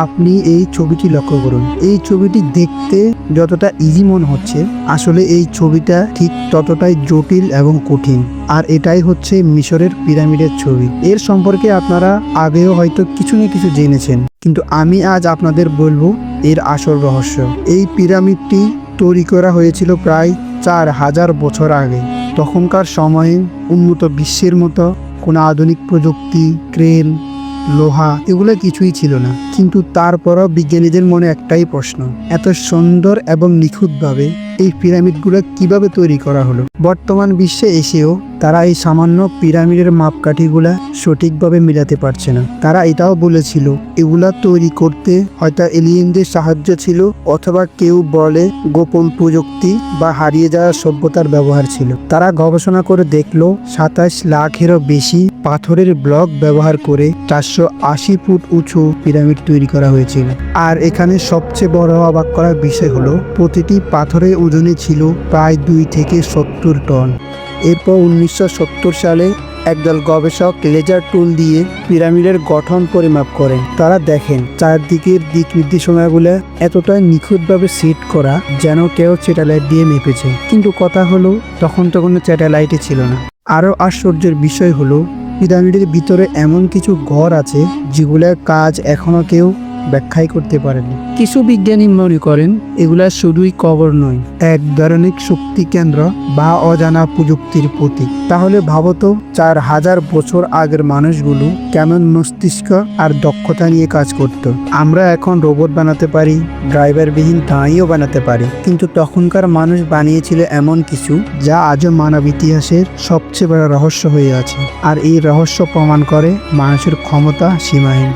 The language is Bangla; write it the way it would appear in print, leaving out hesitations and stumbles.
আপনি এই ছবিটি লক্ষ্য করুন। এই ছবিটি দেখতে যতটা ইজি মনে হচ্ছে, আসলে এই ছবিটা ঠিক ততটাই জটিল এবং কঠিন। আর এটাই হচ্ছে মিশরের পিরামিডের ছবি। এর সম্পর্কে আপনারা আগেও হয়তো কিছু না কিছু জেনেছেন, কিন্তু আমি আজ আপনাদের বলবো এর আসল রহস্য। এই পিরামিডটি তৈরি করা হয়েছিল প্রায় 4000 বছর আগে। তখনকার সময়ে উন্নত বিশ্বের মতো কোনো আধুনিক প্রযুক্তি, ক্রেন, লোহা এগুলো কিছুই ছিল না। কিন্তু তারপরও বিজ্ঞানীদের মনে একটাই প্রশ্ন, এত সুন্দর এবং নিখুঁতভাবে এই পিরামিডগুলো কিভাবে তৈরি করা হলো। বর্তমান বিশ্বে এসেও তারা এই সামান্য পিরামিডের মাপকাঠিগুলা সঠিকভাবে মিলাতে পারছে না। তারা এটাও বলেছিল এগুলা তৈরি করতে হয়তো এলিয়েনদের সাহায্য ছিল, অথবা কেউ বলে গোপন প্রযুক্তি বা হারিয়ে যাওয়া সভ্যতার ব্যবহার ছিল। তারা গবেষণা করে দেখলো 27 লাখেরও বেশি পাথরের ব্লক ব্যবহার করে 480 ফুট উঁচু পিরামিড তৈরি করা হয়েছিল। আর এখানে সবচেয়ে বড় অবাক করার বিষয় হলো প্রতিটি পাথরের ওজনে ছিল প্রায় 2 থেকে 70 টন। এরপর 1970 সালে একদল গবেষক লেজার টুল দিয়ে পিরামিডের গঠন পরিমাপ করেন। তারা দেখেন চারদিকের দিক নির্দেশনাগুলো এতটাই নিখুঁতভাবে সেট করা যেন কেউ স্যাটেলাইট দিয়ে মেপেছে। কিন্তু কথা হলো তখন তো কোনো স্যাটেলাইটই ছিল না। আরও আশ্চর্যের বিষয় হলো পিরামিডের ভিতরে এমন কিছু ঘর আছে যেগুলোর কাজ এখনো কেউ ব্যাখ্যাই করতে পারেনি। কিছু বিজ্ঞানী মনে করেন এগুলা শুধুই কবর নয়, এক ধরনের শক্তি কেন্দ্র বা অজানা প্রযুক্তির প্রতীক। তাহলে ভাবতো 4000 বছর আগের মানুষগুলো কেমন মস্তিষ্ক আর দক্ষতা নিয়ে কাজ করত। আমরা এখন রোবট বানাতে পারি, ড্রাইভারবিহীন গাড়িও বানাতে পারি, কিন্তু তখনকার মানুষ বানিয়েছিল এমন কিছু যা আজও মানব ইতিহাসের সবচেয়ে বড় রহস্য হয়ে আছে। আর এই রহস্য প্রমাণ করে মানুষের ক্ষমতা সীমাহীন।